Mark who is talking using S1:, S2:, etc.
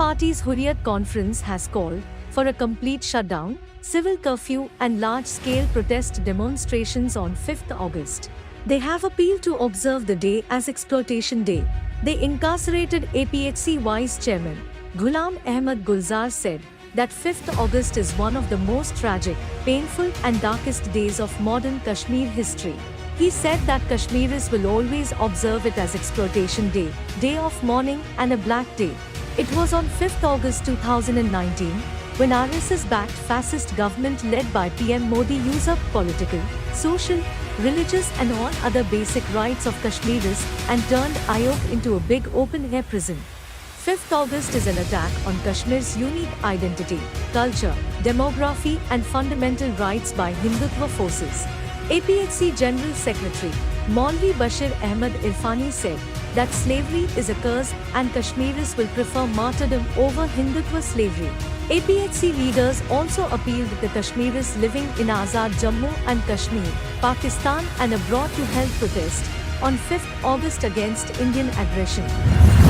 S1: party's Hurriyat conference has called for a complete shutdown, civil curfew and large-scale protest demonstrations on 5th August. They have appealed to observe the day as Exploitation Day. The incarcerated APHC Vice Chairman, Ghulam Ahmad Gulzar said that 5th August is one of the most tragic, painful and darkest days of modern Kashmir history. He said that Kashmiris will always observe it as Exploitation Day, day of mourning and a black day. It was on 5th August 2019 when RSS-backed fascist government led by PM Modi used up political, social, religious and all other basic rights of Kashmiris and turned Ayok into a big open-air prison. 5th August is an attack on Kashmir's unique identity, culture, demography and fundamental rights by Hindutva forces. APHC General Secretary Maulvi Bashir Ahmad Irfani said that slavery is a curse and Kashmiris will prefer martyrdom over Hindutva slavery. APHC leaders also appealed to the Kashmiris living in Azad Jammu and Kashmir, Pakistan and abroad to help protest on 5th August against Indian aggression.